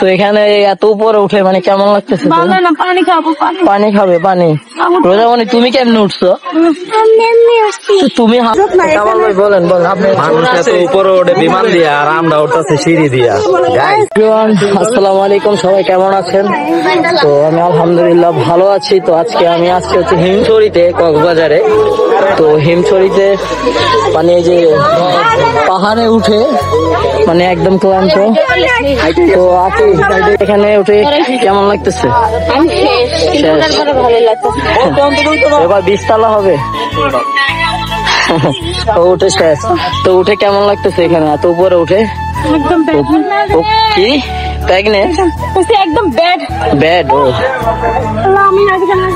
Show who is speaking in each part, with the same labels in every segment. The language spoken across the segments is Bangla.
Speaker 1: তো এখানে এত উপরে উঠে মানে কেমন লাগতেছে?
Speaker 2: পানি খাবো।
Speaker 1: পানি খাবে? পানি রোজামণি তুমি কেমনে উঠছো? তুমি কামাল ভাই বলেন আপনি।
Speaker 3: মানুষ এত উপরে ওঠে বিমান দিয়া আর আমরা উঠতেছে সিঁড়ি দিয়া।
Speaker 1: আসসালামু আলাইকুম, সবাই কেমন আছেন? তো আমি আলহামদুলিল্লাহ ভালো আছি। তো আজকে আমি আসছি হচ্ছে হিমছড়িতে, কক্সবাজারে। তো হিমছড়িতে মানে এই যে পাহাড়ে উঠে মানে একদম ক্লান্ত। তো আপনি এখানে উঠে কেমন লাগতেছে? এবার 20 তলা হবে। তো উঠে শেষ। তো উঠে কেমন লাগতেছে এখানে এত উপরে উঠে? কি প্রেগনেন্ট?
Speaker 2: একদম ব্যাড।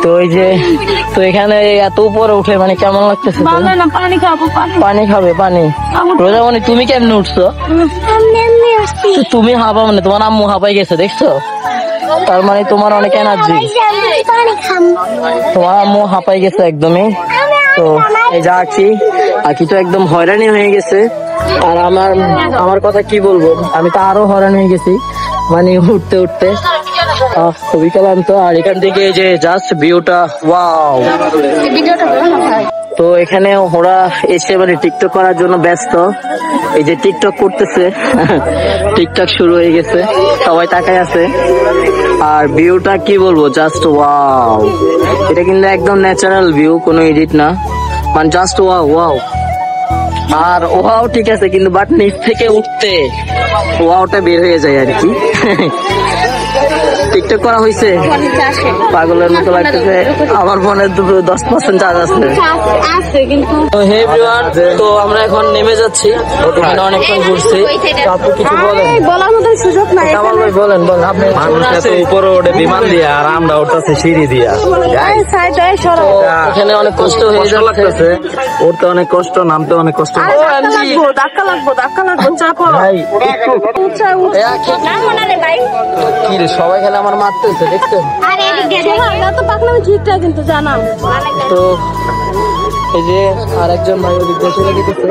Speaker 1: তো ওই যে তো এখানে এত উপরে উঠে মানে কেমন লাগতেছে?
Speaker 2: পানি খাবো।
Speaker 1: পানি খাবে? পানি রোজামণি তুমি কেমনে উঠছো? তুমি হাঁপা মানে তোমার আম্মু হাঁপাই গেছে দেখছো? তার মানে তোমার অনেক এনার্জি। তোমার আম্মু হাঁপাই গেছে একদমই। তো এই যা আঁকি তো একদম হয়রানি হয়ে গেছে। আর আমার কথা কি বলবো, আমি তো আরো হয়রান হয়ে গেছি মানে উঠতে উঠতে খুবই ক্লান্ত। আর এখান থেকে যে জাস্ট ভিউটা ওয়াও। তো এখানে ওরা এসে মানে টিকটক করার জন্য ব্যস্ত। এই যে টিকটক করতেছে, টিকটক শুরু হয়ে গেছে, সবাই তাকায় আছে। আর ভিউটা কি বলবো, জাস্ট ওয়াও। এটা কিন্তু একদম ন্যাচারাল ভিউ, কোনো এডিট না, মানে জাস্ট ওয়াও। আর ওয়াও ঠিক আছে, কিন্তু বাট নিচ থেকে উঠতে ওয়াওটা বের হয়ে যায় আর কি। টিকটক করা হয়েছে পাগলের মতো লাগতেছে। আমার ফোনে 10% চার্জ আছে। তো হে এভরিওয়ান, তো আমরা এখন নেমে যাচ্ছি। এখানে অনেকক্ষণ ঘুরছি। আপনি কিছু বলেন?
Speaker 2: বলার মতো সুযোগ নাই।
Speaker 1: কামাল ভাই বলেন আপনি।
Speaker 3: মানুষ এত উপরে ওঠে বিমান দিয়া আর আমরা উঠতেছে সিঁড়ি দিয়া।
Speaker 1: এখানে অনেক কষ্ট হয়ে যাচ্ছে,
Speaker 3: উঠতে অনেক কষ্ট, নামতে অনেক কষ্ট।
Speaker 2: ধাক্কা লাগবো চাপো।
Speaker 1: ভাই কি রে, সবাই খেলে আমার মারতেছে দেখছেন?
Speaker 2: কিন্তু জানাও
Speaker 1: তো এই যে আরেকজন ভাই ওদিক দিয়ে চলে যেতেছে।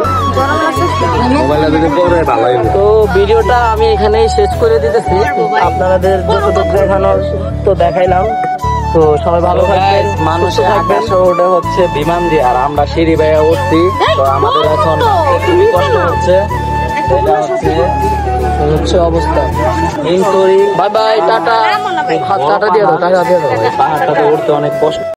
Speaker 1: তো ভিডিওটা আমি এখানেই শেষ করে দিতেছি। আপনাদের যতটুকু দেখানোর তো দেখাইলাম। তো সবাই ভালো থাকবেন,
Speaker 3: মানুষের
Speaker 1: থাকবেন।
Speaker 3: আকাশে ওঠে হচ্ছে বিমান দিয়ে আর আমরা সিঁড়ি বেয়ে উঠছি। তো আমাদের এখন খুবই কষ্ট হচ্ছে। এটা
Speaker 1: হচ্ছে অবস্থা। Bye bye, tata. টাটা দিয়ে দাও।
Speaker 3: পাহাড়টাতে উঠতে অনেক কষ্ট।